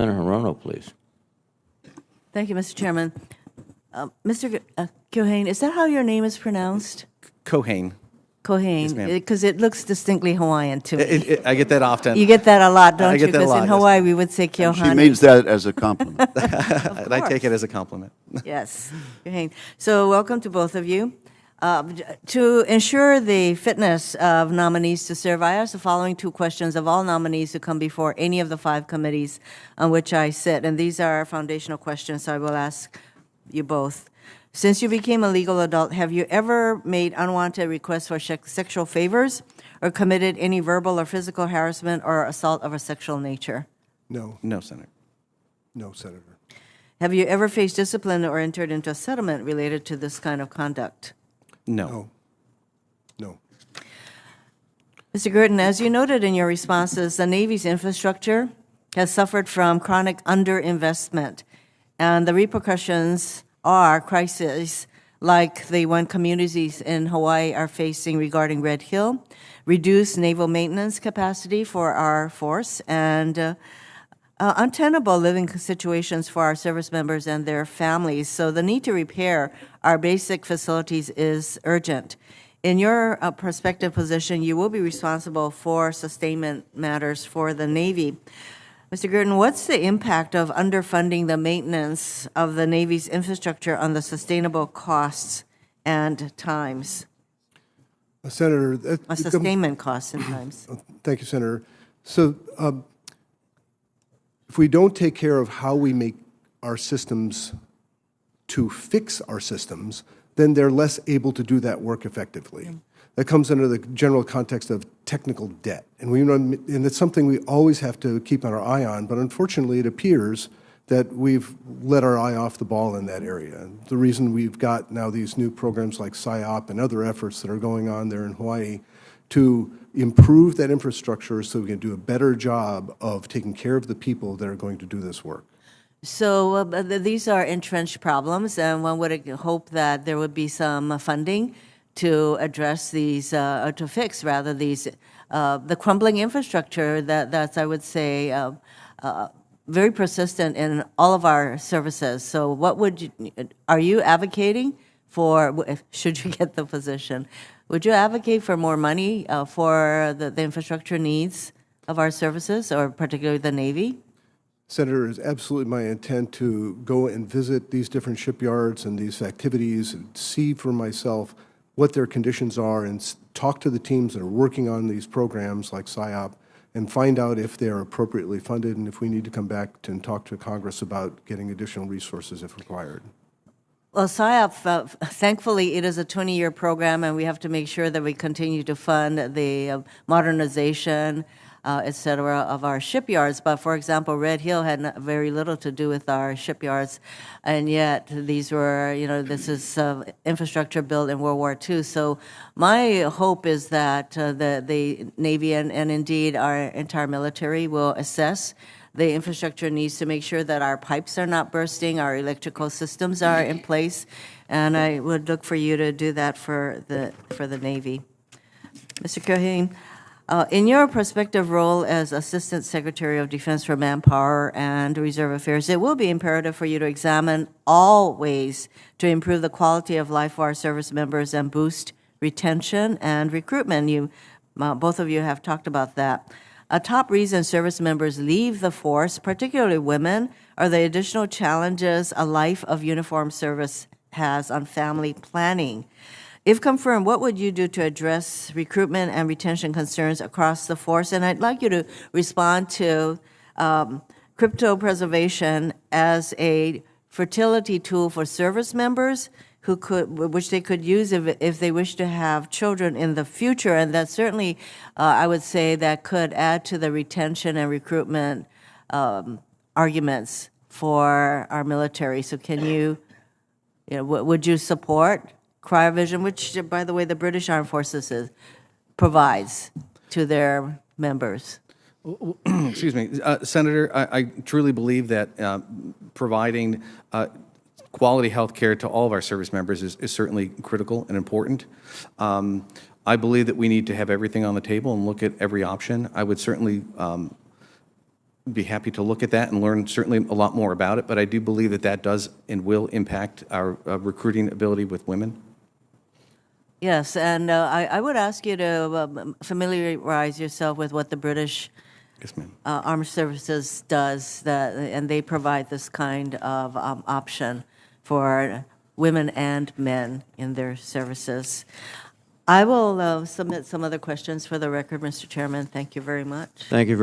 Senator Hirono, please. Thank you, Mr. Chairman. Mr. Keohane, is that how your name is pronounced? Keohane. Keohane, ma'am. because it looks distinctly Hawaiian to me. I get that often. You get that a lot, don't I you? get that a Because lot, in yes. Hawaii we would say Keohane. She means that as a compliment. And I take it as a compliment. Yes, Keohane. So welcome to both of you. To ensure the fitness of nominees to serve, I ask the following two questions of all nominees who come before any of the 5 committees on which I sit, and these are foundational questions, so I will ask you both. Since you became a legal adult, have you ever made unwanted requests for sexual favors or committed any verbal or physical harassment or assault of a sexual nature? No, No, Senator. no, Senator. Have you ever faced discipline or entered into a settlement related to this kind of conduct? No. No. No. Mr. Guertin, as you noted in your responses, the Navy's infrastructure has suffered from chronic underinvestment, and the repercussions are crises like the one communities in Hawaii are facing regarding Red Hill, reduced naval maintenance capacity for our force, and untenable living situations for our service members and their families. So the need to repair our basic facilities is urgent. In your prospective position, you will be responsible for sustainment matters for the Navy. Mr. Guertin, what's the impact of underfunding the maintenance of the Navy's infrastructure on the sustainable costs and times? Senator, Sustainment costs and times. thank you, Senator. So if we don't take care of how we make our systems to fix our systems, then they're less able to do that work effectively. That comes under the general context of technical debt. And it's something we always have to keep our eye on, but unfortunately it appears that we've let our eye off the ball in that area. The reason we've got now these new programs like PSYOP and other efforts that are going on there in Hawaii to improve that infrastructure so we can do a better job of taking care of the people that are going to do this work. So these are entrenched problems, and one would hope that there would be some funding to address these, or to fix rather these, the crumbling infrastructure that's, I would say, very persistent in all of our services. So what would you, are you advocating for, should you get the position, would you advocate for more money for the infrastructure needs of our services, or particularly the Navy? Senator, it is absolutely my intent to go and visit these different shipyards and these activities and see for myself what their conditions are and talk to the teams that are working on these programs like PSYOP and find out if they are appropriately funded and if we need to come back and talk to Congress about getting additional resources if required. Well, PSYOP, thankfully, it is a 20-year program, and we have to make sure that we continue to fund the modernization, et cetera, of our shipyards. But for example, Red Hill had very little to do with our shipyards, and yet these were, this is infrastructure built in World War II. So my hope is that the Navy and indeed our entire military will assess the infrastructure needs to make sure that our pipes are not bursting, our electrical systems are in place, and I would look for you to do that for the Navy. Mr. Keohane, in your prospective role as Assistant Secretary of Defense for Manpower and Reserve Affairs, it will be imperative for you to examine all ways to improve the quality of life for our service members and boost retention and recruitment. Both of you have talked about that. A top reason service members leave the force, particularly women, are the additional challenges a life of uniformed service has on family planning. If confirmed, what would you do to address recruitment and retention concerns across the force? And I'd like you to respond to cryptopreservation as a fertility tool for service members which they could use if they wish to have children in the future, and that certainly, I would say, that could add to the retention and recruitment arguments for our military. So can you, would you support cryovision, which, by the way, the British Armed Forces provides to their members? Excuse me, Senator, I truly believe that providing quality health care to all of our service members is certainly critical and important. I believe that we need to have everything on the table and look at every option. I would certainly be happy to look at that and learn certainly a lot more about it, but I do believe that that does and will impact our recruiting ability with women. Yes, and I would ask you to familiarize yourself with what the British Yes, ma'am. Armed Services does, and they provide this kind of option for women and men in their services. I will submit some other questions for the record, Mr. Chairman. Thank you very much. Thank you.